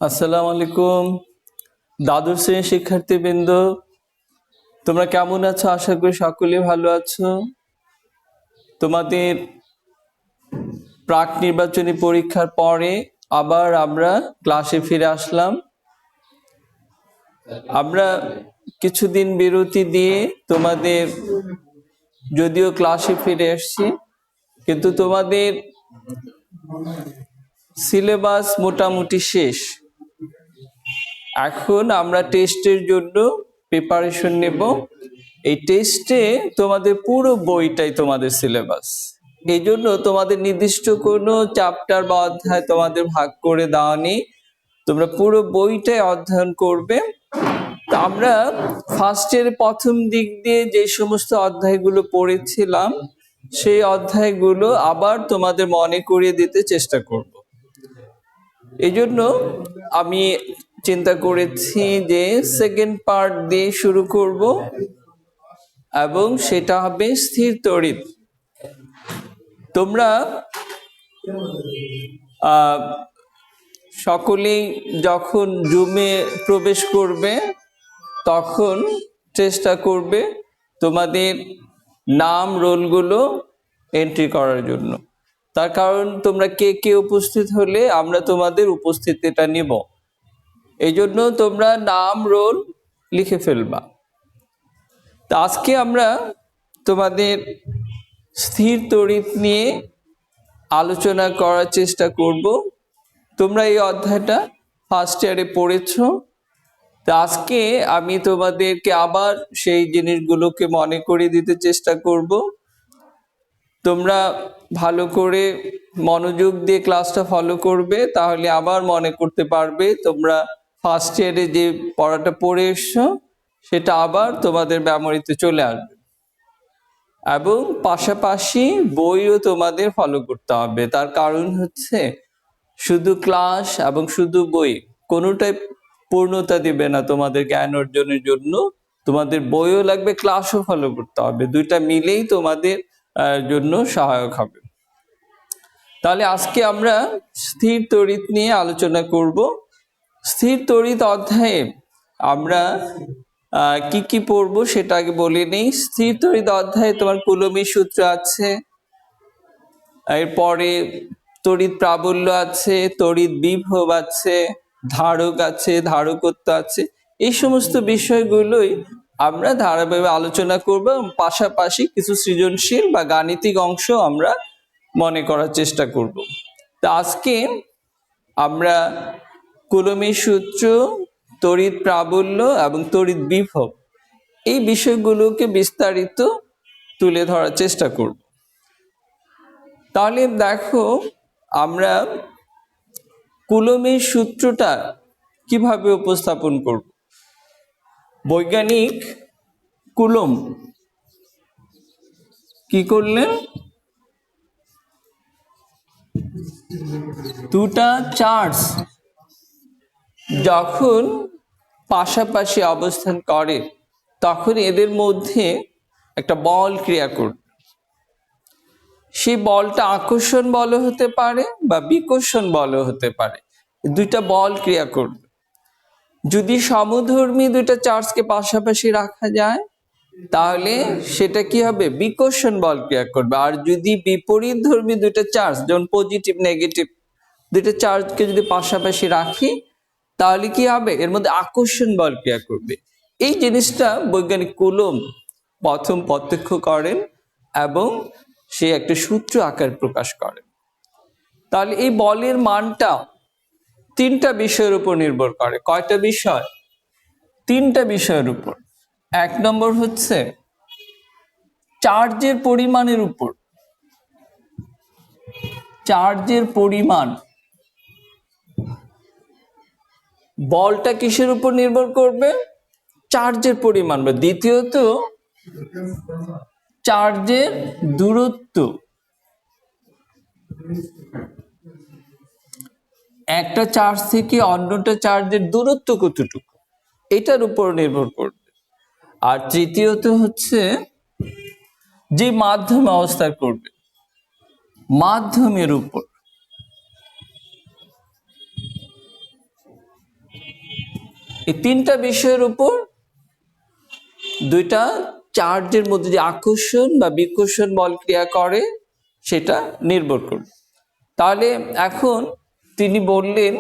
আসসালামু আলাইকুম দ্বাদশ শ্রেণীর শিক্ষার্থীবৃন্দ, তোমরা কেমন আছো? আশা করি সকলে ভালো আছো। তোমাদের প্রাক নির্বাচনী পরীক্ষার পরে আবার আমরা ক্লাসে ফিরে আসলাম। আমরা কিছুদিন বিরতি দিয়ে তোমাদের যদিও ক্লাসে ফিরে এসেছি, কিন্তু তোমাদের সিলেবাস মোটামুটি শেষ। এখন আমরা টেস্টের জন্য প্রিপারেশন নেব। এই টেস্টে তোমাদের পুরো বইটাই তোমাদের সিলেবাস। এই জন্য তোমাদের নির্দিষ্ট কোনো চ্যাপ্টার বা অধ্যায় তোমাদের ভাগ করে দেওয়া নেই, তোমরা পুরো বইটাই অধ্যয়ন করবে। তো আমরা ফার্স্টের প্রথম দিক দিয়ে যে সমস্ত অধ্যায়গুলো পড়েছিলাম সেই অধ্যায়গুলো আবার তোমাদের মনে করিয়ে দিতে চেষ্টা করব। এই জন্য আমি চিন্তা করেছি যে সেকেন্ড পার্ট দিয়ে শুরু করব, এবং সেটা হবে স্থির তড়িৎ। তোমরা সকলেই যখন জুমে প্রবেশ করবে তখন চেষ্টা করবে তোমাদের নাম রোলগুলো এন্ট্রি করার জন্য। তার কারণ তোমরা কে কে উপস্থিত হলে আমরা তোমাদের উপস্থিতিটা নিব, এই জন্য তোমরা নাম রোল লিখে ফেলবা। তা আজকে আমরা তোমাদের স্থির তড়িৎ নিয়ে আলোচনা করার চেষ্টা করব। তোমরা এই অধ্যায়টা ফার্স্ট ইয়ারে পড়েছো। তা আজকে আমি তোমাদেরকে আবার সেই জিনিসগুলোকে মনে করিয়ে দিতে চেষ্টা করব। তোমরা ভালো করে মনোযোগ দিয়ে ক্লাসটা ফলো করবে, তাহলে আবার মনে করতে পারবে। তোমরা ফার্স্ট ইয়ারে যে পড়াটা পড়ে এসছো সেটা আবার তোমাদের মেমোরিতে চলে আসবে, এবং পাশাপাশি বইও তোমাদের ফলো করতে হবে। তার কারণ হচ্ছে শুধু ক্লাস এবং শুধু বই কোনোটাই পূর্ণতা দিবে না তোমাদের জ্ঞান অর্জনের জন্য। তোমাদের বইও লাগবে, ক্লাসও ফলো করতে হবে, দুইটা মিলেই তোমাদের জন্য সহায়ক হবে। তাহলে আজকে আমরা স্থির তড়িৎ নিয়ে আলোচনা করব। স্থির তড়িৎ অধ্যায়ে আমরা কি কি পড়বো সেটা আগে বলে নেই। স্থির তড়িৎ অধ্যায়ে তোমার কুলম্বের সূত্র আছে, এরপরে তড়িৎ প্রাবল্য আছে, তড়িৎ বিভব আছে, ধারক আছে, ধারকত্ব আছে। এই সমস্ত বিষয়গুলোই আমরা ধারাবাহিক আলোচনা করব, পাশাপাশি কিছু সৃজনশীল বা গাণিতিক অংশ আমরা মনে করার চেষ্টা করব। তা আজকে আমরা কুলম্বের সূত্র, তড়িৎ প্রাবল্য এবং তড়িৎ বিভব এই বিষয়গুলোকে বিস্তারিত তুলে ধরার চেষ্টা করব। তাহলে দেখো আমরা কুলম্বের সূত্রটা কিভাবে উপস্থাপন করব। বৈজ্ঞানিক কুলম্ব কি করলেন, দুটা চার্জ যখন পাশাপাশি অবস্থান করে তখন এদের মধ্যে একটা বল ক্রিয়া করবে। সেই বলটা আকর্ষণ বল হতে পারে বা বিকর্ষণ বল হতে পারে, দুইটা বল ক্রিয়া করবে। যদি সমধর্মী দুইটা চার্জকে পাশাপাশি রাখা যায় তাহলে সেটা কি হবে, বিকর্ষণ বল ক্রিয়া করবে। আর যদি বিপরীত ধর্মী দুইটা চার্জ, যেমন পজিটিভ নেগেটিভ দুইটা চার্জকে যদি পাশাপাশি রাখি তাহলে কি হবে, এর মধ্যে আকর্ষণ বল ক্রিয়া করবে। এই জিনিসটা বৈজ্ঞানিক কুলম্ব প্রথম প্রত্যক্ষ করেন এবং সে একটা সূত্র আকার প্রকাশ করেন। তাহলে এই বলের মানটা তিনটা বিষয়ের উপর নির্ভর করে। কয়টা বিষয়? তিনটা বিষয়ের উপর। এক নম্বর হচ্ছে চার্জের পরিমাণের উপর। চার্জের পরিমাণ, বলটা কিসের উপর নির্ভর করবে, চার্জের পরিমাণ। বা দ্বিতীয়ত চার্জের দূরত্ব, একটা চার্জ থেকে অন্যটা চার্জের দূরত্ব কতটুকু, এটার উপর নির্ভর করবে। আর তৃতীয়ত হচ্ছে যে মাধ্যমে অবস্থান করবে, মাধ্যমের উপর। এই তিনটা বিষয়ের উপর দুইটা চার্জের মধ্যে যে আকর্ষণ বা বিকর্ষণ বল ক্রিয়া করে সেটা নির্ভর করবে। তাহলে এখন তিনি বললেন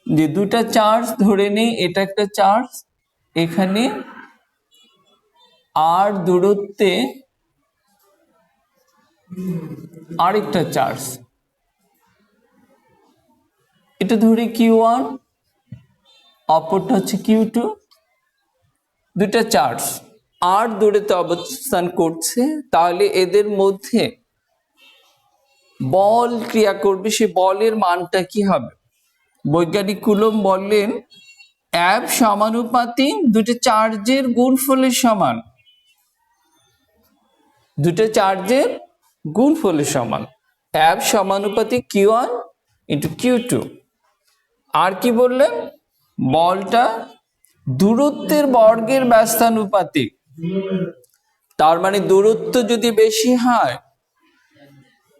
যে দুটা চার্জ ধরে নেই, এটা একটা চার্জ, এখানে আর দূরত্বে আরেকটা চার্জ, এটা ধরে Q1, অপরটা হচ্ছে Q2, দুটা চার্জ আর দূরত্বে অবস্থান করছে। তাহলে এদের মধ্যে বল ক্রিয়া করবে, সে বলের মানটা কি হবে? বৈজ্ঞানিক কুলম্ব বললেন F সমানুপাতি দুটো চার্জের গুণফলের সমান, দুটো চার্জের গুণফলের সমান। F সমানুপাতি Q1 ইন্টু Q2। আর কি বললেন? বলটা দূরত্বের বর্গের ব্যস্তানুপাতিক। তার মানে দূরত্ব যদি বেশি হয়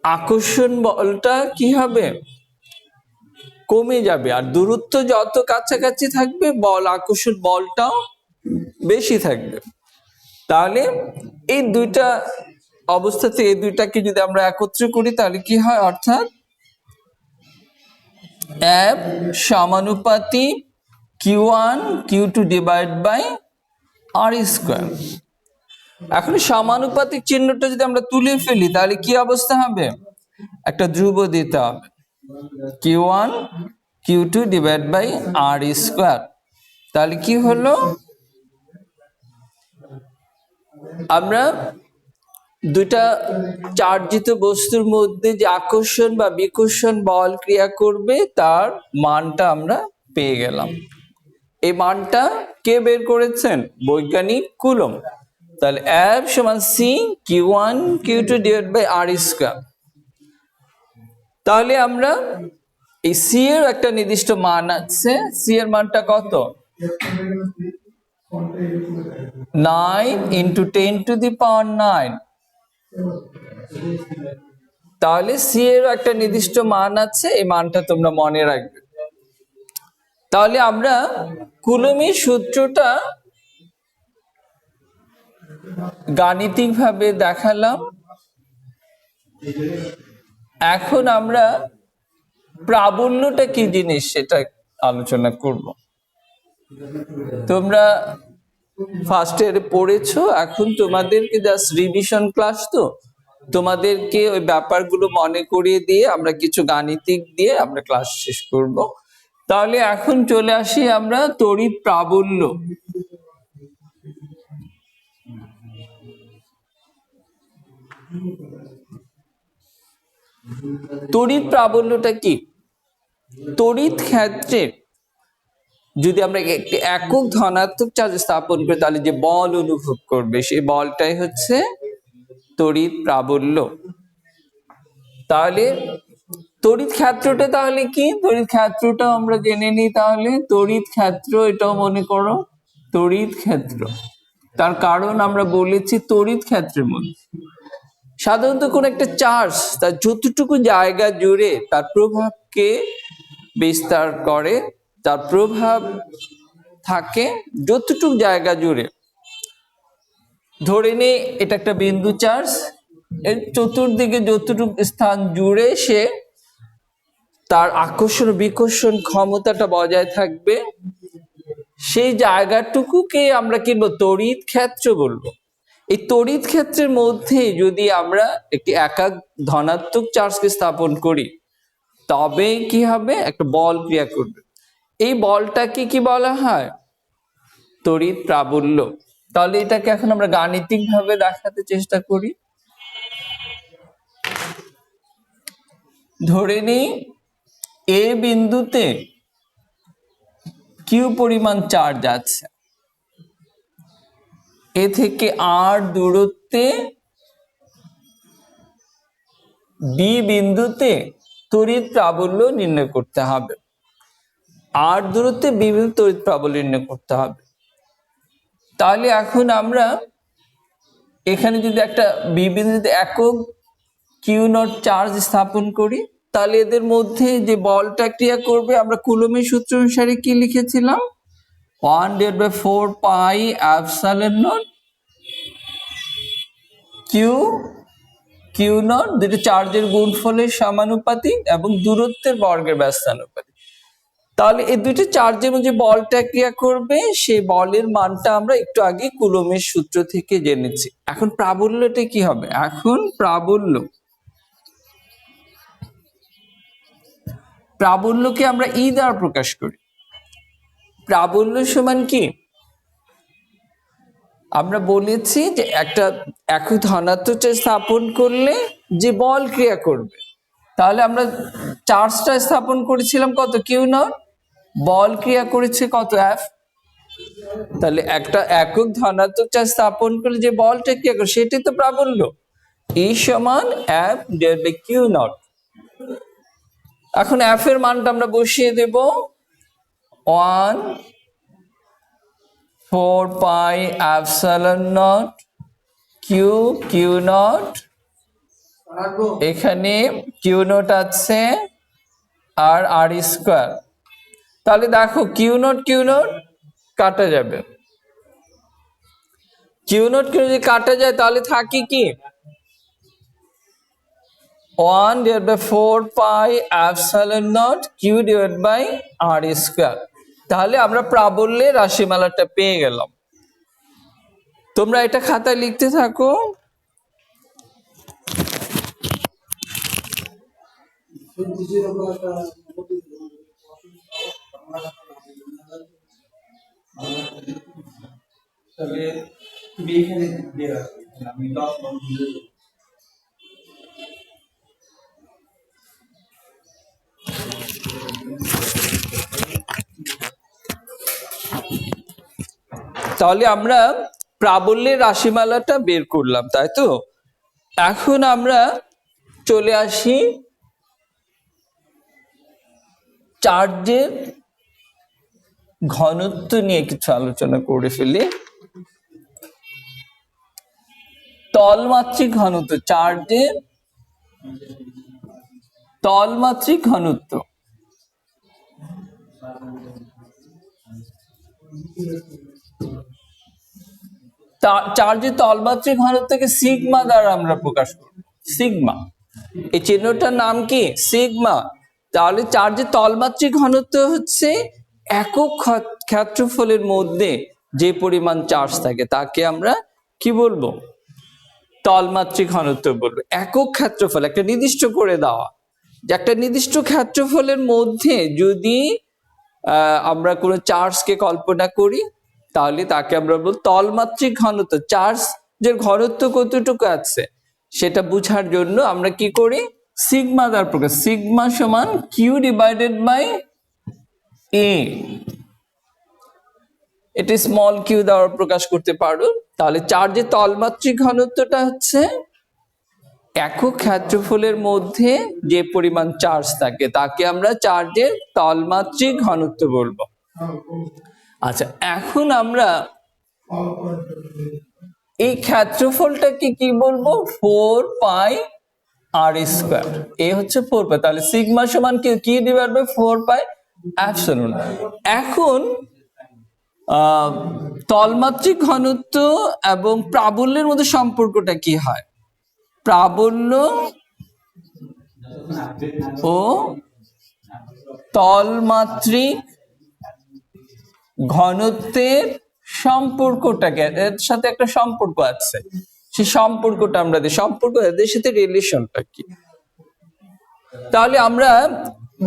আকর্ষণ বলটা কি হবে? কমে যাবে। আর দূরত্ব যত কাছাকাছি থাকবে বল আকর্ষণ বলটাও বেশি থাকবে। তাহলে এই দুইটা অবস্থাতে এই দুইটাকে যদি আমরা একত্র করি তাহলে কি হয়? অর্থাৎ F সমানুপাতি Q1 Q2 divide by R square. এখন সমানুপাতিক চিহ্নটা যদি আমরা তুলে ফেলি তাহলে কি অবস্থা হবে? একটা ধ্রুব দিতে হবে, Q1 Q2 divide by R square. তাহলে কি হলো? আমরা দুইটা চার্জিত বস্তুর মধ্যে যে আকর্ষণ বা বিকর্ষণ বল ক্রিয়া করবে তার মানটা আমরা পেয়ে গেলাম। এই মানটা কে বের করেছেন? বৈজ্ঞানিক কুলম্ব। তাহলে F সমান C Q1 Q2 divide by R square. তাহলে আমরা এই C এর একটা নির্দিষ্ট মান আছে, C এর মানটা কত? 9 ইন্টু 10 টু দি পাওয়ার 9। তাহলে C এর একটা নির্দিষ্ট মান আছে, এই মানটা তোমরা মনে রাখবে। তাহলে আমরা কুলম্বের সূত্রটা গাণিতিকভাবে দেখালাম। এখন আমরা প্রাবল্যটা কি জিনিস সেটা আলোচনা করব। তোমরা ফার্স্ট ইয়ারে পড়েছো, এখন তোমাদেরকে জাস্ট রিভিশন ক্লাস, তো তোমাদেরকে ওই ব্যাপারগুলো মনে করিয়ে দিয়ে আমরা কিছু গাণিতিক দিয়ে আমরা ক্লাস শেষ করব। তাহলে এখন চলে আসি আমরা তড়িৎ প্রাবল্য। তড়িৎ প্রাবল্যটা কি? তড়িৎ ক্ষেত্রে যদি আমরা একটি একক ধনাত্মক চার্জ স্থাপন করি তাহলে যে বল অনুভব করবে সেই বলটাই হচ্ছে তড়িৎ প্রাবল্য। তাহলে তড়িৎ ক্ষেত্রটা তাহলে কি? তড়িৎ ক্ষেত্রটা আমরা জেনে নিই। তাহলে তড়িৎ ক্ষেত্র, এটাও মনে করো তড়িৎ ক্ষেত্র। তার কারণ আমরা বলেছি তড়িৎ ক্ষেত্রের মধ্যে সাধারণত কোন একটা চার্জ তার যতটুকু জায়গা জুড়ে তার প্রভাবকে বিস্তার করে, তার প্রভাব থাকে যতটুকু জায়গা জুড়ে। ধরে নেই এটা একটা বিন্দু চার্জ, এর চতুর্দিকে যতটুকু স্থান জুড়ে সে তার আকর্ষণ বিকর্ষণ ক্ষমতাটা বজায় থাকবে, সেই জায়গাটুকুকে আমরা কি বলবো? তড়িৎ ক্ষেত্র বলবো। এই তড়িৎ ক্ষেত্রের মধ্যে যদি আমরা একটি একক ধনাত্মক চার্জকে স্থাপন করি তবে কি হবে? একটা বল ক্রিয়া করবে। এই বলটাকে কি বলা হয়? তড়িৎ প্রাবল্য। তাহলে এটাকে এখন আমরা গাণিতিক ভাবে দেখাতে চেষ্টা করি। ধরে নিই এ বিন্দুতে কিউ পরিমাণ চার্জ আছে, এ থেকে আর দূরত্বে বি বিন্দুতে তড়িৎ প্রাবল্য নির্ণয় করতে হবে। আর দূরত্বে বি বিন্দুতে তড়িৎ প্রাবল্য নির্ণয় করতে হবে। তাহলে এখন আমরা এখানে যদি একটা বি বিন্দুতে একক কিউ নট চার্জ স্থাপন করি তাহলে এদের মধ্যে যে বলটা ক্রিয়া করবে আমরা কুলম্বের সূত্র অনুসারে কি লিখেছিলাম? 1/4 pi epsilon naught q naught, দুটো চার্জের গুণফলের সমানুপাতিক এবং দূরত্বের বর্গের ব্যস্তানুপাতিক। তাহলে এই দুটো চার্জের মধ্যে বলটা ক্রিয়া করবে, সেই বলের মানটা আমরা একটু আগে কুলমের সূত্র থেকে জেনেছি। এখন প্রাবল্যটা কি হবে? এখন প্রাবল্যকে আমরা ই দ্বারা প্রকাশ করি। প্রাবল্য সমান কি? আমরা বলেছি যে একটা একক ধনাত্মক চার্জ স্থাপন করলে যে বল ক্রিয়া করবে, তাহলে আমরা চার্জটা স্থাপন করেছিলাম কত? Q not. বল ক্রিয়া করেছে কত? এফ। তাহলে একটা একক ধনাত্মক চার্জ স্থাপন করলে যে বলটা ক্রিয়া করে সেটাই তো প্রাবল্য। ই সমান F divide by q naught. এখন এফ এর মানটা আমরা বসিয়ে দেব 1/4 pi epsilon naught q naught, এখানে কিউ নট আছে আর আর স্কোয়ার। তাহলে দেখো কিউ নট কাটা যাবে, কিউ নট যদি কাটা যায় তাহলে থাকি কি 1/4 pi epsilon naught q divide by r square. তাহলে আমরা প্রাবল্যের রাশিমালাটা পেয়ে গেলাম। তোমরা এটা খাতায় লিখতে থাকো। তাহলে তুমি এখানে দিয়ে রাখো, আমি 10 নম্বর দিয়ে দেব। তাহলে আমরা প্রাবল্যের রাশিমালাটা বের করলাম, তাই তো? এখন আমরা চলে আসি চার্জের ঘনত্ব নিয়ে কিছু আলোচনা করে ফেলি। তলমাত্রিক ঘনত্ব, চার্জের তলমাত্রিক ঘনত্ব। চার্জের তলমাত্রিক ঘনত্বকে সিগমা দ্বারা আমরা প্রকাশ করব। সিগমা, এই চিহ্নটার নাম কি? সিগমা। তাহলে চার্জের তলমাত্রিক ঘনত্ব হচ্ছে একক ক্ষেত্রফলের মধ্যে যে পরিমাণ চার্জ থাকে তাকে আমরা কি বলবো? তলমাত্রিক ঘনত্ব বলবো। একক ক্ষেত্রফল একটা নির্দিষ্ট করে দেওয়া, যে একটা নির্দিষ্ট ক্ষেত্রফলের মধ্যে যদি আমরা কোনো চার্জকে কল্পনা করি তাহলে তাকে আমরা বলবো তলমাত্রিক ঘনত্ব। চার্জের ঘনত্ব কতটুকু আছে সেটা বোঝার জন্য আমরা কি করি? সিগমা দ্বারা প্রকাশ। সিগমা সমান কিউ ডিভাইডেড বাই এ। এটি স্মল কিউ দ্বারা প্রকাশ করতে পারো। তাহলে চার্জের তলমাত্রিক ঘনত্বটা হচ্ছে একক ক্ষেত্রফলের মধ্যে যে পরিমাণ চার্জ থাকে তাকে আমরা চার্জের তলমাত্রিক ঘনত্ব বলবো। আচ্ছা, এখন আমরা এই ক্ষেত্রফলটাকে কি বলবো? 4 পাই আর স্কোয়ার। এ হচ্ছে 4 পাই, তাহলে সিগমা সমান কি ডিভাইড বাই 4 পাই এপসাইলন। এখন তলমাত্রিক ঘনত্ব এবং প্রাবল্যের মধ্যে সম্পর্কটা কি হয়? প্রাবল্য ও তলমাত্রিক ঘনত্বের সম্পর্কটাকে, এর সাথে একটা সম্পর্ক আছে, সেই সম্পর্কটা আমরা সম্পর্ক এদের সাথে রিলেশনটা কি? তাহলে আমরা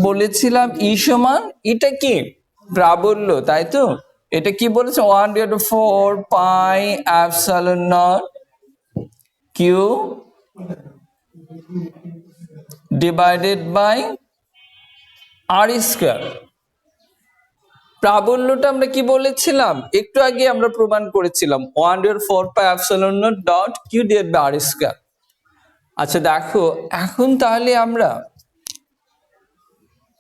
বলেছিলাম ই সমান, এটা কি? প্রাবল্য, তাই তো? এটা কি বলেছে? 1/4 pi epsilon naught q divided by r square. প্রাবল্যটা আমরা কি বলেছিলাম? একটু আগে আমরা প্রমাণ করেছিলাম 1/4 pi epsilon naught dot q divide by r square. আচ্ছা দেখো, এখন তাহলে আমরা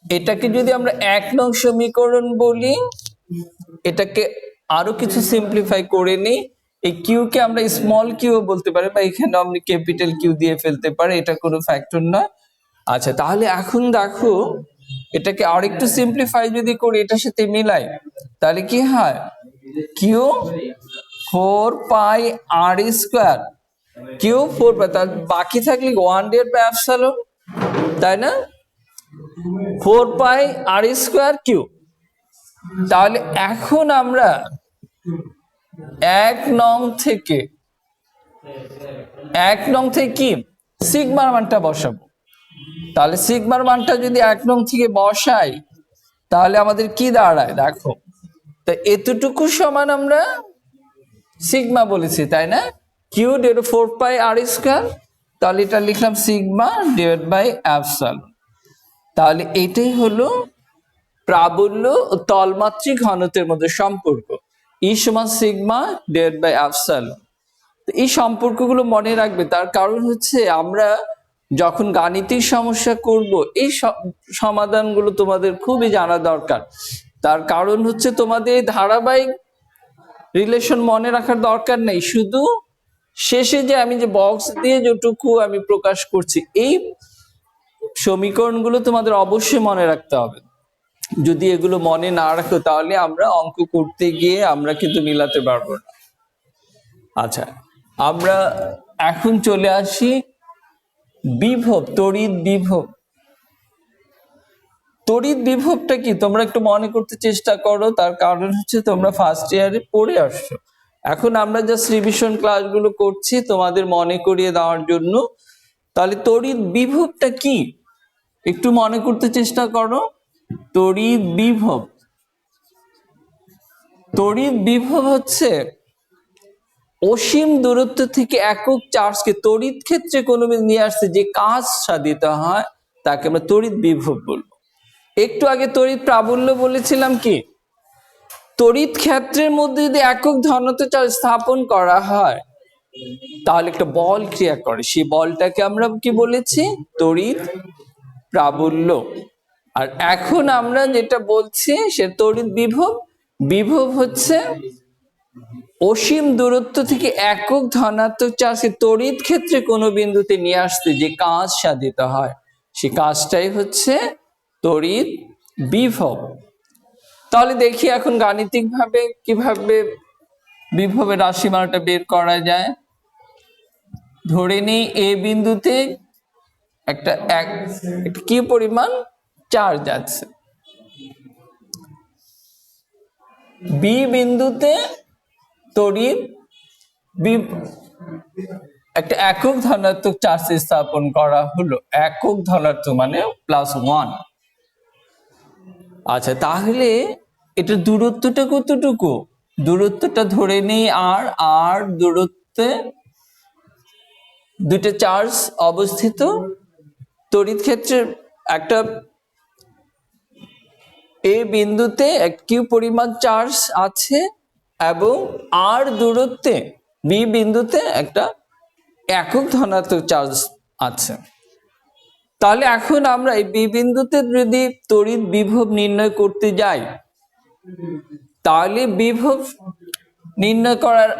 এটাকে যদি আমরা 1 নং সমীকরণ বলি, এটাকে আরো কিছু সিম্পলিফাই করে নিই। এই কিউ কে আমরা স্মল কিউ বলতে পারি, বা এখানে আমরা ক্যাপিটাল কিউ দিয়ে ফেলতে পারি, এটা কোনো ফ্যাক্টর না। আচ্ছা, তাহলে এখন দেখো এটাকে আরেকটু সিম্পলিফাই যদি করি, এটার সাথে মিলাই, তাহলে কি হয়, কিউ 4πr², কিউ 4π, তার বাকি থাকলে 1/ε, তাই না, 4πr²কিউ। তাহলে এখন আমরা 1 নং থেকে কি সিগমার মানটা বসাবো। তাহলে সিগমার মানটা যদি 1 নং থেকে বসাই তাহলে আমাদের কি দাঁড়ায় দেখো, তো এতটুকু সমান আমরা সিগমা বলেছি, তাই না, কিউ ডিভাইড 4πr², তাহলে এটা লিখলাম সিগমা ডিভাইড বাই এপসাইলন। তাহলে এটাই হলো প্রাবল্য ও তলমাত্রিক ঘনত্বের মধ্যে সম্পর্ক, ই সমান সিগমা ডিভাইড বাই এপসাইলন। এই সম্পর্কগুলো মনে রাখবে, তার কারণ হচ্ছে আমরা যখন গাণিতিক সমস্যা করব এই সমাধানগুলো তোমাদের খুবই জানা দরকার। তার কারণ হচ্ছে তোমাদের এই ধারাবাহিক রিলেশন মনে রাখার দরকার নেই, শুধু শেষে যে আমি যে বক্স দিয়ে যেটুকু আমি প্রকাশ করছি এই সমীকরণগুলো তোমাদের অবশ্যই মনে রাখতে হবে। যদি এগুলো মনে না রাখো তাহলে আমরা অঙ্ক করতে গিয়ে আমরা কিন্তু মিলাতে পারবো না। আচ্ছা, আমরা এখন চলে আসি বিভব, তড়িৎ বিভব। তড়িৎ বিভবটা কি তোমরা একটু মনে করতে চেষ্টা করো, তার কারণ হচ্ছে তোমরা ফার্স্ট ইয়ারে পড়ে আসছো। এখন আমরা জাস্ট রিভিশন ক্লাসগুলো করছি তোমাদের মনে করিয়ে দেওয়ার জন্য। তাহলে তড়িৎ বিভবটা কি একটু মনে করতে চেষ্টা করো। তড়িৎ বিভব, তড়িৎ বিভব হচ্ছে অসীম দূরত্ব থেকে একক চার্জকে তড়িৎ ক্ষেত্রে কোনো নিয়ে আসছে যে কাজ সাধিত হয় তাকে আমরা তড়িৎ বিভব বলবো। একটু আগে তড়িৎ প্রাবল্য বলেছিলাম কি, তড়িৎ ক্ষেত্রের মধ্যে যদি একক ধনাত্মক চার্জ স্থাপন করা হয় তাহলে একটা বল ক্রিয়া করে, সেই বলটাকে আমরা কি বলেছি, তড়িৎ প্রাবল্য। আর এখন আমরা যেটা বলছি সে তড়িৎ বিভব। বিভব হচ্ছে অসীম দূরত্ব থেকে একক ধনাত্মক চার্জকে তড়িৎ ক্ষেত্রে কোনো বিন্দুতে নিয়ে আসতে যে কাজ সাধিত হয় সে কাজটাই হচ্ছে তড়িৎ বিভব। তাহলে দেখি এখন গাণিতিক ভাবে কিভাবে বিভবের রাশিমালাটা বের করা যায়। ধরে নিই এ বিন্দুতে একটা কি পরিমাণ চার্জ আছে, বি বিন্দুতে তড়িৎ একটা একক ধনাত্মক চার্জ স্থাপন করা হলো, একক ধনাত্মক মানে +1। আচ্ছা, তাহলে এটা দূরত্বটা কতটুকু, দূরত্বটা ধরে নেই আর দূরত্বে দুটো চার্জ অবস্থিত, তড়িৎ ক্ষেত্রের একটা এ বিন্দুতে কিউ পরিমাণ চার্জ আছে এবং আর দূরত্বে বি বিন্দুতে একটা একক ধনাত্মক চার্জ আছে। তাহলে এখন আমরা এই বি বিন্দুতে যদি তড়িৎ বিভব নির্ণয় করতে যাই তাহলে বিভব নির্ণয় করার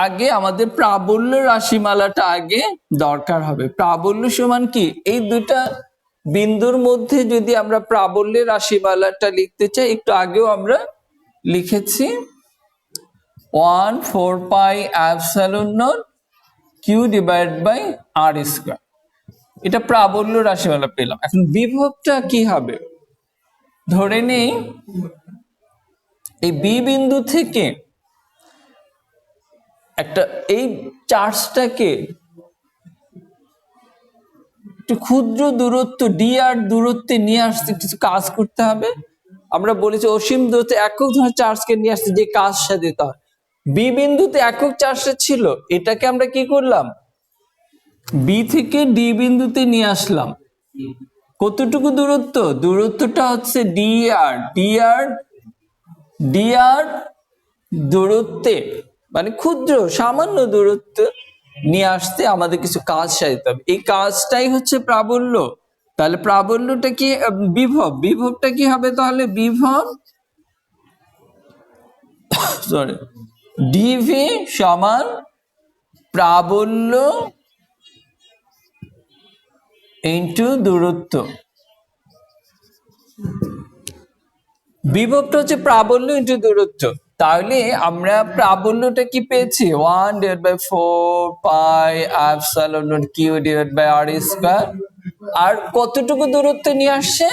আগে আমাদের প্রাবল্য রাশিমালাটা আগে দরকার হবে। প্রাবল্য সমান কি, এই দুটা বিন্দুর মধ্যে যদি আমরা প্রাবল্যের রাশিমালাটা লিখতে চাই, একটু আগেও আমরা লিখেছি 1/4πε0 q ডিভাইড বাই r²। এটা প্রাবল্য রাশিমালা পেলাম। এখন বিভবটা কি হবে, ধরে নেই এই বি বিন্দু থেকে একটা এই চার্জটাকে একটু ক্ষুদ্র দূরত্ব dr দূরত্বে নিয়ে আসতে কিছু কাজ করতে হবে। আমরা বলেছি অসীম দূরত্বে একক ধরনের চার্জকে নিয়ে আসতে যে কাজ সাধিত হয়, বি বিন্দুতে একক চার্জটা ছিল, এটাকে আমরা কি করলাম, বি থেকে ডি বিন্দুতে নিয়ে আসলাম। কতটুকু দূরত্ব, দূরত্বটা হচ্ছে dr দূরত্বে মানে ক্ষুদ্র সামান্য দূরত্ব নিয়ে আসতে আমাদের কিছু কাজ সাধিত হবে, এই কাজটাই হচ্ছে প্রাবল্য। তাহলে প্রাবল্যটা কি, বিভবটা কি হবে, তাহলে বিভব ডিভি সমান প্রাবল্য ইন্টু দূরত্ব। বিভবটা হচ্ছে প্রাবল্য ইন্টু দূরত্ব। তাহলে আমরা প্রাবল্যটা কি পেয়েছি 1/4 πε0 q/r²। আর কতটুকু দূরত্ব নিয়ে আসছে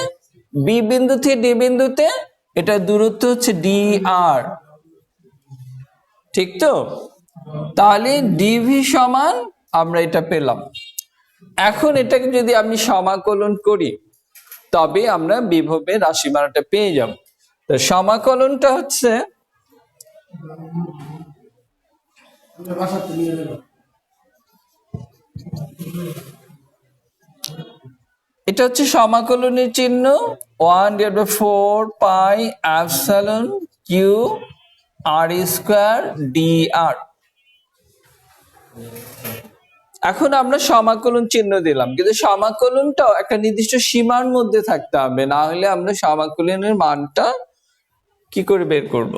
বি বিন্দু থেকে ডি বিন্দুতে, এটা দূরত্ব হচ্ছে dr, ঠিক তো? তাহলে ডিভি সমান আমরা এটা পেলাম। এখন এটাকে যদি আমি সমাকলন করি তবে আমরা বিভবের রাশিমালাটা পেয়ে যাব। তো সমাকলনটা হচ্ছে এটা হচ্ছে সমাকলনের চিহ্ন 1/4πε0q/r²dr। এখন আমরা সমাকলন চিহ্ন দিলাম, কিন্তু সমাকলনটাও একটা নির্দিষ্ট সীমার মধ্যে থাকতে হবে, না হলে আমরা সমাকলনের মানটা কি করে বের করব?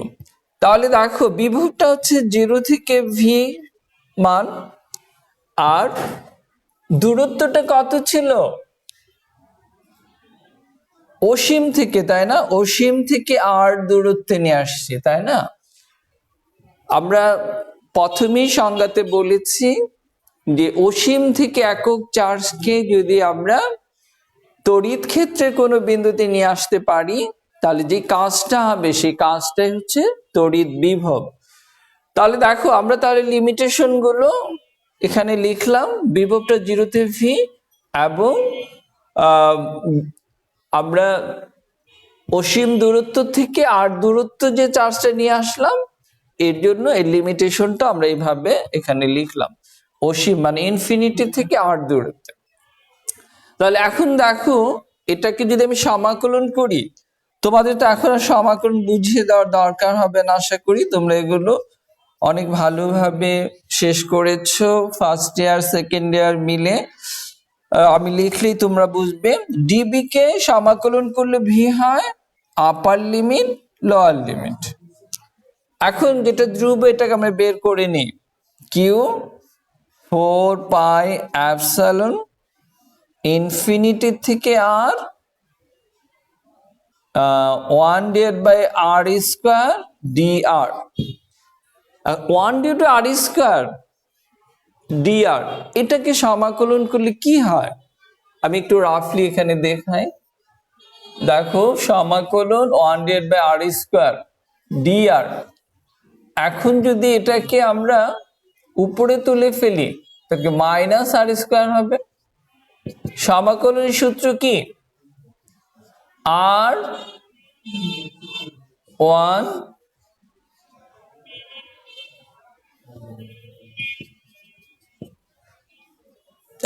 তাহলে দেখো বিভবটা হচ্ছে 0 থেকে ভি মান, আর দূরত্বটা কত ছিল অসীম থেকে, তাই না? অসীম থেকে আর দূরত্বে নিয়ে আসছি, তাই না? আমরা প্রথমেই সংজ্ঞাতে বলেছি যে অসীম থেকে একক চার্জকে যদি আমরা তড়িৎ ক্ষেত্রের কোনো বিন্দুতে নিয়ে আসতে পারি তাহলে যে কাজটা হবে সেই কাজটাই হচ্ছে তড়িৎ বিভব। তাহলে দেখো আমরা তাহলে লিমিটেশন গুলো এখানে লিখলাম, বিভবটা 0 তে ভি, এবং আমরা অসীম দূরত্ব থেকে আর দূরত্ব যে চার্জটা নিয়ে আসলাম, এর জন্য এই লিমিটেশনটা আমরা এইভাবে এখানে লিখলাম, অসীম মানে ইনফিনিটি থেকে আর দূরত্ব। তাহলে এখন দেখো এটাকে যদি আমি সমাকলন করি, তোমাদের তো এখন আর সমাকলন বুঝিয়ে দেওয়ার দরকার হবে না, আশা করি তোমরা এগুলো অনেক ভালোভাবে শেষ করেছো ফার্স্ট ইয়ার সেকেন্ড ইয়ার মিলে। আমি লিখলেই তোমরা বুঝবে। ডিবি কে সমাকলন করলে ভি হয় আপার লিমিট লোয়ার লিমিট। এখন যেটা ধ্রুব এটাকে আমরা বের করে নিই, কিউ 4πε ইনফিনিটি থেকে আর 1/r²dr। 1/r²dr এটাকে সমাকলন করলে কি হয় আমি একটু রাফলি এখানে দেখাই। দেখো সমাকলন 1/r²dr, এখন যদি এটাকে আমরা উপরে তুলে ফেলি তাহলে -r² হবে। সমাকলনের সূত্র কি? r1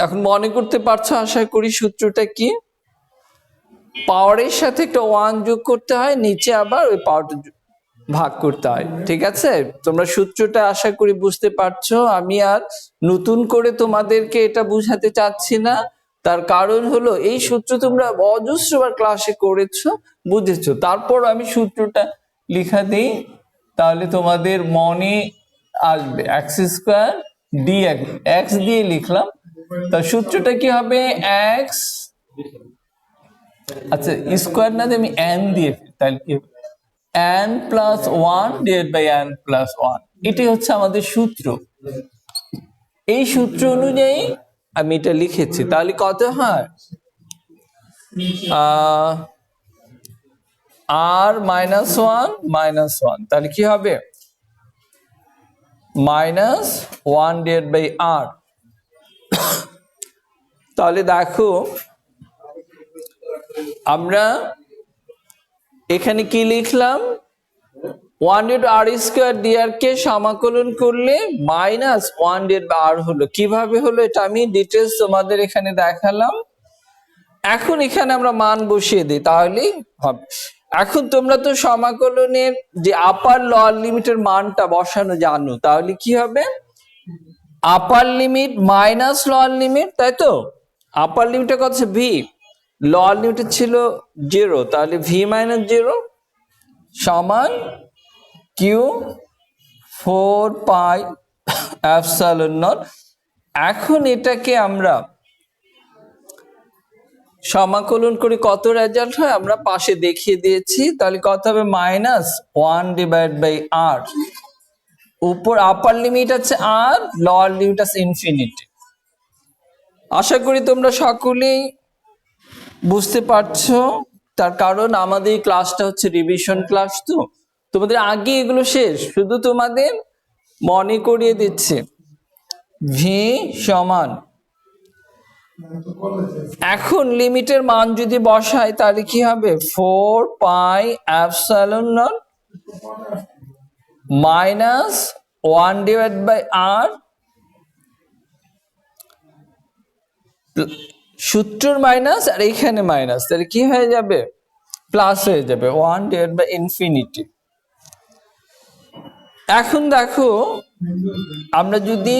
এখন মনে করতে পারছো আশা করি সূত্রটা কি? পাওয়ারের সাথে একটা 1 যোগ করতে হয়, নিচে আবার ওই পাওয়ারটা ভাগ করতে হয়, ঠিক আছে? তোমরা সূত্রটা আশা করি বুঝতে পারছো। আমি আর নতুন করে তোমাদেরকে এটা বুঝাতে চাচ্ছি না, তার কারণ হলো এই সূত্র তোমরা অজস্রবার ক্লাসে করেছো, বুঝেছো। তারপর আমি সূত্রটা লিখা দিই, তাহলে তোমাদের মনে আসবে x² dx, x দিয়ে লিখলাম, তার সূত্রটা কি হবে x, আচ্ছা স্কোয়ার না দিয়ে আমি n দিয়ে, তাহলে কি n+1/n+1, এটাই হচ্ছে আমাদের সূত্র। এই সূত্র অনুযায়ী আমি এটা লিখেছি। তাহলে কত হয় r-1 তাহলে কি হবে -1/r। তাহলে দেখো আমরা এখানে কি লিখলাম, 1/r² কে সমাকলন করলে -1/r হলো। কিভাবে হলো এটা আমি ডিটেলস তোমাদের এখানে দেখালাম। এখন এখানে আমরা মান বসিয়ে দিই তাহলেই হবে। এখন তোমরা তো সমাকলনের যে আপার লোয়ার লিমিটের মানটা বসানো জানো, তাহলে কি হবে আপার লিমিট মাইনাস লোয়ার লিমিট, তাই তো? আপার লিমিটটা কত ছিল ভি, লোয়ার লিমিট ছিল 0, তাহলে ভি - 0 সমান কিউ 4πε0। এখন এটাকে আমরা সমাকলন করে কত রেজাল্ট হয় আমরা পাশে দেখিয়ে দিয়েছি। তাহলে কত হবে? -1/r। উপর আপার লিমিট আছে আর, লোয়ার লিমিট আছে ইনফিনিটি। আশা করি তোমরা সকলেই বুঝতে পারছো, তার কারণ আমাদের এই ক্লাসটা হচ্ছে রিভিশন ক্লাস। তো তোমাদের আগে এগুলো শেষ, শুধু তোমাদের মনে করিয়ে দিচ্ছে। ভি সমান, এখন লিমিটের মান যদি বসাই তাহলে কি হবে? 4πε0 -1/r, সূত্রর মাইনাস আর এখানে মাইনাস, তাহলে কি হয়ে যাবে? প্লাস হয়ে যাবে 1/∞। এখন দেখো আমরা যদি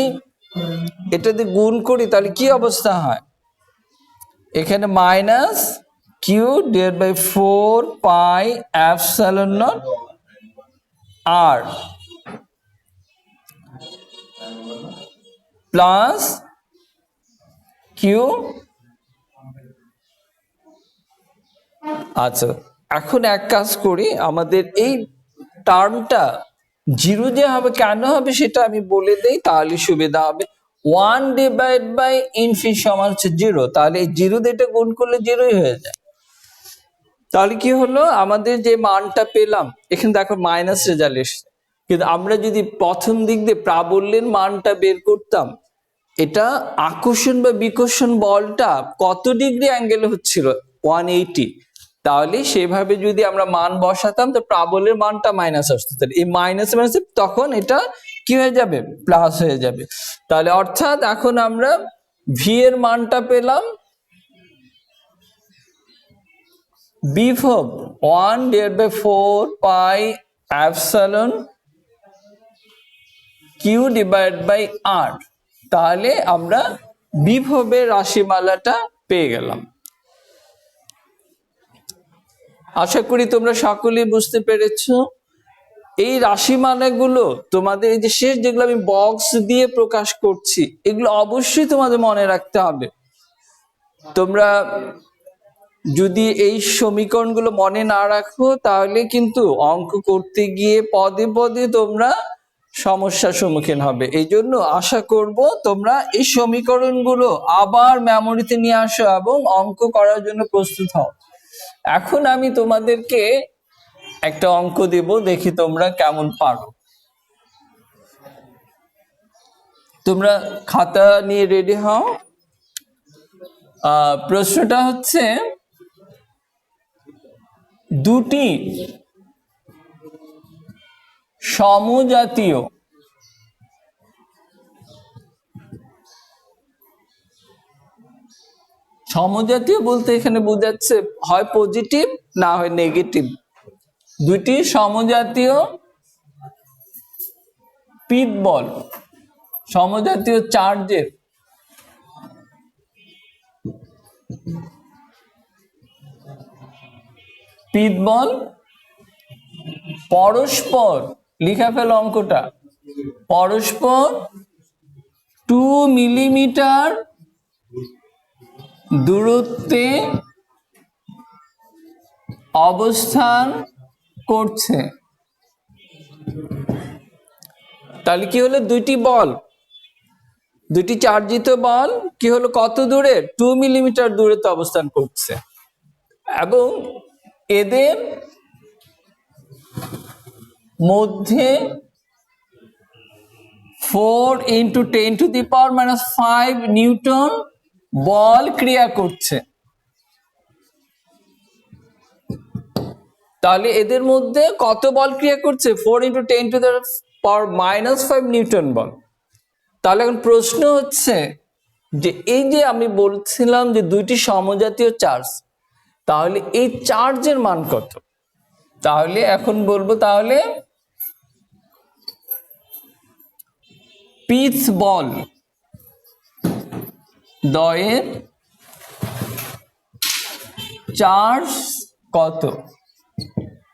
এটাতে গুণ করি তাহলে কি অবস্থা হয়? এখানে minus q/4πε0 r plus q। আচ্ছা, এখন এক কাজ করি, আমাদের এই টার্মটা জিরো যে হবে, কেন হবে সেটা আমি বলে দেই, তাহলে সুবিধা হবে। 1/∞ সমান হচ্ছে 0, তাহলে এই 0 দিয়ে এটা গুণ করলে 0ই হয়ে যায়। তাহলে কি হলো? আমাদের যে মানটা পেলাম, এখানে দেখো মাইনাস রেজাল্ট এসছে, কিন্তু আমরা যদি প্রথম দিক দিয়ে প্রাবল্যের মানটা বের করতাম, এটা আকর্ষণ বা বিকর্ষণ বলটা কত ডিগ্রি অ্যাঙ্গেলে হচ্ছিল? 180। তাহলে সেভাবে যদি আমরা মান বসাতাম তো প্রাবল্যের মানটা মাইনাস আসতো, তাহলে এই মাইনাস মাইনাস তখন এটা কি হয়ে যাবে? প্লাস হয়ে যাবে। তাহলে অর্থাৎ এখন আমরা ভি এর মানটা পেলাম বিভব 1/4πε q/r। তাহলে আমরা বিভবের রাশিমালাটা পেয়ে গেলাম। আশা করি তোমরা সকলেই বুঝতে পেরেছো। এই রাশিমালাগুলো তোমাদের এই যে শেষ যেগুলো আমি বক্স দিয়ে প্রকাশ করছি, এগুলো অবশ্যই তোমাদের মনে রাখতে হবে। তোমরা যদি এই সমীকরণগুলো মনে না রাখো তাহলে কিন্তু অঙ্ক করতে গিয়ে পদে পদে তোমরা সমস্যার সম্মুখীন হবে। এই জন্য আশা করব তোমরা এই সমীকরণগুলো আবার মেমোরিতে নিয়ে আসো এবং অঙ্ক করার জন্য প্রস্তুত হও। এখন আমি তোমাদেরকে একটা অঙ্ক দেব, দেখি তোমরা কেমন পারো। তোমরা খাতা নিয়ে রেডি হও। প্রশ্নটা হচ্ছে, দুটি সমজাতীয় বলতে এখানে বোঝাচ্ছে হয় পজিটিভ না হয় নেগেটিভ। দুটি সমজাতীয় পিত বল, সমজাতীয় চার্জের পিত বল পরস্পর, লিখা ফেল অঙ্কটা, পরস্পর 2 মিলিমিটার দূরত্বে অবস্থান করছে। তাহলে কি হলো? দুইটি বল, দুটি চার্জিত বল কি হলো? কত দূরে? 2 মিলিমিটার দূরত্বে অবস্থান করছে এবং এদের মধ্যে 4 × 10⁻⁵ নিউটন বল ক্রিয়া করছে। তাহলে এদের মধ্যে কত বল ক্রিয়া করছে? 4 × 10⁻⁵ নিউটন বল। তাহলে এখন প্রশ্ন হচ্ছে যে এই যে আমি বলছিলাম যে দুইটি সমজাতীয় চার্জ, তাহলে এই চার্জের মান কত? তাহলে এখন বলবো, তাহলে পিচ বল দ্বয়ের চার্জ কত?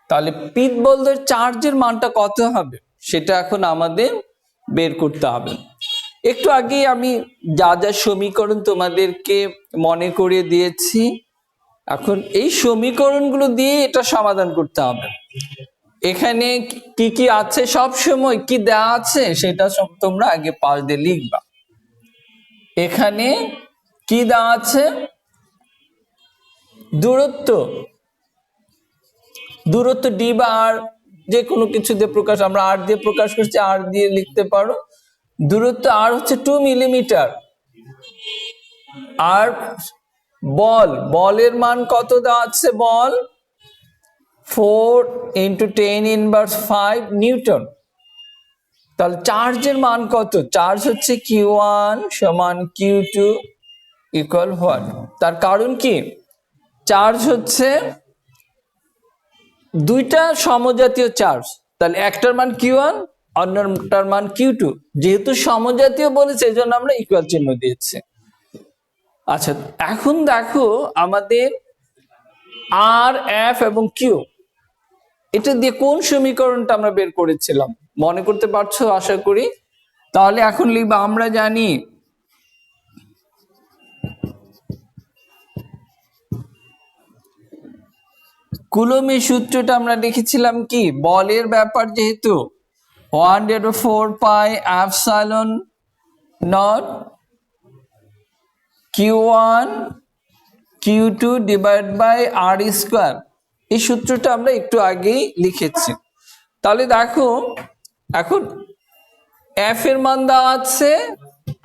তাহলে পিচ বল দ্বয়ের চার্জের মানটা কত হবে সেটা এখন আমাদের বের করতে হবে। একটু আগে আমি যা যা সমীকরণ তোমাদেরকে মনে করিয়ে দিয়েছি এখন এই সমীকরণগুলো দিয়ে এটা সমাধান করতে হবে। এখানে কি কি আছে, সব সময় কি দেওয়া আছে সেটা সব তোমরা আগে পাশ দিয়ে লিখবা। এখানে কি দেওয়া আছে, দূরত্ব, দূরত্ব ডি বা আর, যে কোনো কিছু দিয়ে প্রকাশ, আমরা আর দিয়ে প্রকাশ করছি, আর দিয়ে লিখতে পারো। দূরত্ব আর হচ্ছে 2 মিলিমিটার। আর বলের মান কত দেওয়া আছে, বল 4 × 10⁻5 নিউটন। তাহলে চার্জের মান কত, চার্জ হচ্ছে Q1 = Q2 = what? তার কারণ কি, চার্জ হচ্ছে দুইটা সমজাতীয় চার্জ, তাহলে একটার মান Q1, অন্যটার মান Q2। যেহেতু সমজাতীয় বলেছে এই জন্য আমরা ইকুয়াল চিহ্ন দিয়েছি। আচ্ছা, এখন দেখো আমাদের আর, এফ এবং কিউ, এটা দিয়ে কোন সমীকরণটা আমরা বের করেছিলাম মনে করতে পারছো আশা করি। তাহলে এখন লিখবা, আমরা জানি কুলম্বের সূত্রটা আমরা লিখেছিলাম কি, বলের ব্যাপার যেহেতু 1/4πε0 Q1 Q2 /r²। এই সূত্রটা আমরা একটু আগেই লিখেছি। তাহলে দেখো এখন এফ এর মান দেওয়া আছে,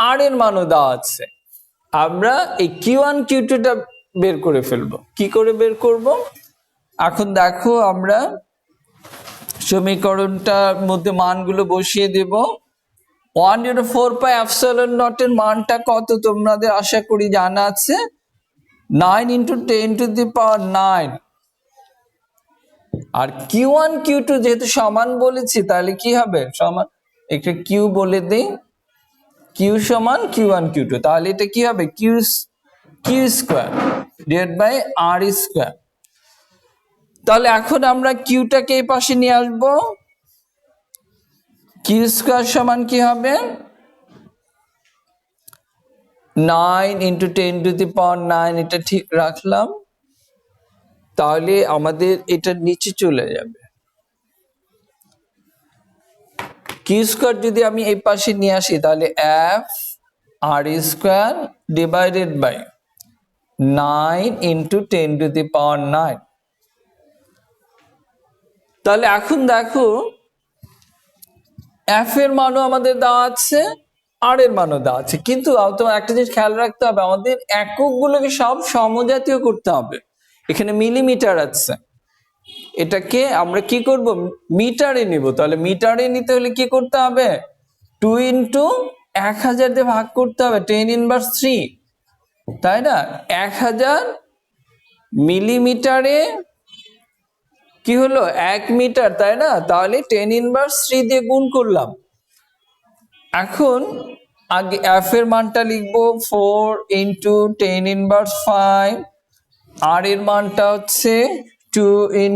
আর এর মানও দেওয়া আছে। আমরা এই Q1 Q2টা বের করে ফেলবো। কি করে বের করব, এখন দেখো আমরা সমীকরণটার মধ্যে মানগুলো বসিয়ে দেব। 1/4πε0 এর মানটা কত তোমাদের আশা করি জানা আছে, 9 × 10⁻৯। আর Q1 Q2 যেহেতু সমান বলেছি, তাহলে কি হবে, সমান, একটা কিউ বলে দেই, Q = Q1 Q2, তাহলে এটা কি হবে, Q² /r²। তাহলে এখন আমরা কিউটাকে এই পাশে নিয়ে আসবো, Q² = কি হবে, 9 × 10⁻৯, এটা ঠিক রাখলাম। তাহলে আমাদের এটা নিচে চলে যাবে, Q² যদি আমি এই পাশে নিয়ে আসি, তাহলে f(r²) / 9 × 10⁻৯। তাহলে এখন দেখো এফ এর মানও আমাদের দেওয়া আছে, আর এর মানও দেওয়া আছে, কিন্তু তোমার একটা জিনিস খেয়াল রাখতে হবে, আমাদের এককগুলোকে সব সমজাতীয় করতে হবে। এখানে মিলিমিটার আছে, এটাকে আমরা কি করব, মিটারে নিব। তাহলে মিটারে নিতে হলে কি করতে হবে, 2 × 1000 দিয়ে ভাগ করতে হবে, 10⁻3, তাই না। 1000 মিলিমিটারে কি হলো, 1 মিটার, তাই না। তাহলে 10⁻3 দিয়ে গুণ করলাম। এখন আগে এফ এর মানটা লিখবো 4 × 10⁻5, আর এর মানটা হচ্ছে 2 ×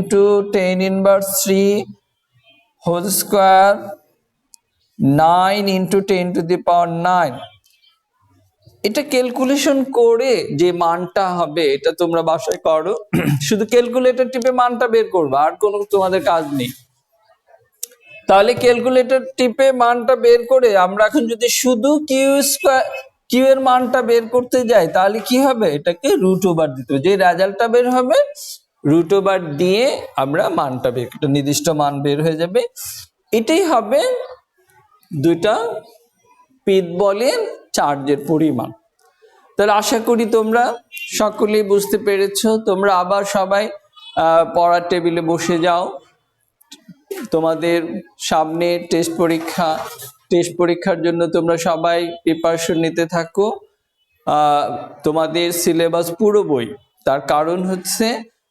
10⁻3² 9 × 10⁻9। এটা ক্যালকুলেশন করে যে মানটা হবে এটা তোমরা বাসায় করো, শুধু ক্যালকুলেটর টিপে মানটা বের করবে, আর কোনো তোমাদের কাজ নেই। তাহলে ক্যালকুলেটর টিপে মানটা বের করে আমরা এখন যদি শুধু কিউ এর মানটা বের করতে যাই, তাহলে কি হবে, এটাকে √ওভার দিতে হবে, যে রেজাল্টটা বের হবে √ওভার দিয়ে আমরা মানটা বের, একটা নির্দিষ্ট মান বের হয়ে যাবে। এটাই হবে দুইটা পিত বলের চার্জের পরিমাণ। তাহলে আশা করি তোমরা সকলেই বুঝতে পেরেছো। তোমরা আবার সবাই পড়ার টেবিলে বসে যাও, তোমাদের সামনে টেস্ট পরীক্ষার জন্য তোমরা সবাই প্রিপারেশন নিতে থাকো। তোমাদের সিলেবাস পুরো বই, তার কারণ হচ্ছে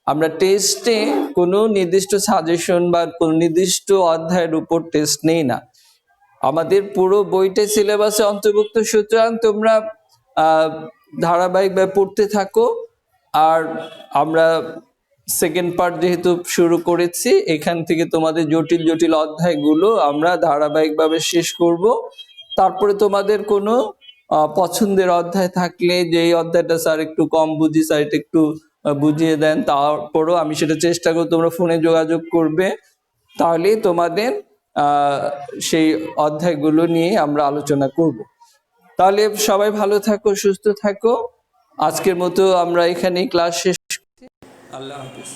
আমরা টেস্টে কোনো নির্দিষ্ট সাজেশন বা কোনো নির্দিষ্ট অধ্যায়ের উপর টেস্ট নেই না, আমাদের পুরো বইটা সিলেবাসে অন্তর্ভুক্ত। সুতরাং তোমরা ধারাবাহিকভাবে পড়তে থাকো। আর আমরা সেকেন্ড পার্ট যেহেতু শুরু করেছি, এখান থেকে তোমাদের জটিল জটিল অধ্যায়গুলো আমরা ধারাবাহিকভাবে শেষ করব। তারপরে তোমাদের কোনো পছন্দের অধ্যায় থাকলে, যে এই অধ্যায়টা স্যার একটু কম বুঝি, স্যার এটা একটু বুঝিয়ে দেন, তারপরও আমি সেটা চেষ্টা করব, তোমরা ফোনে যোগাযোগ করবে, তাহলে তোমাদের সেই অধ্যায়গুলো নিয়ে আমরা আলোচনা করব। তাহলে সবাই ভালো থাকো, সুস্থ থাকো। আজকের মতো আমরা এখানেই ক্লাস শেষ। আল্লাহ হাফিজ।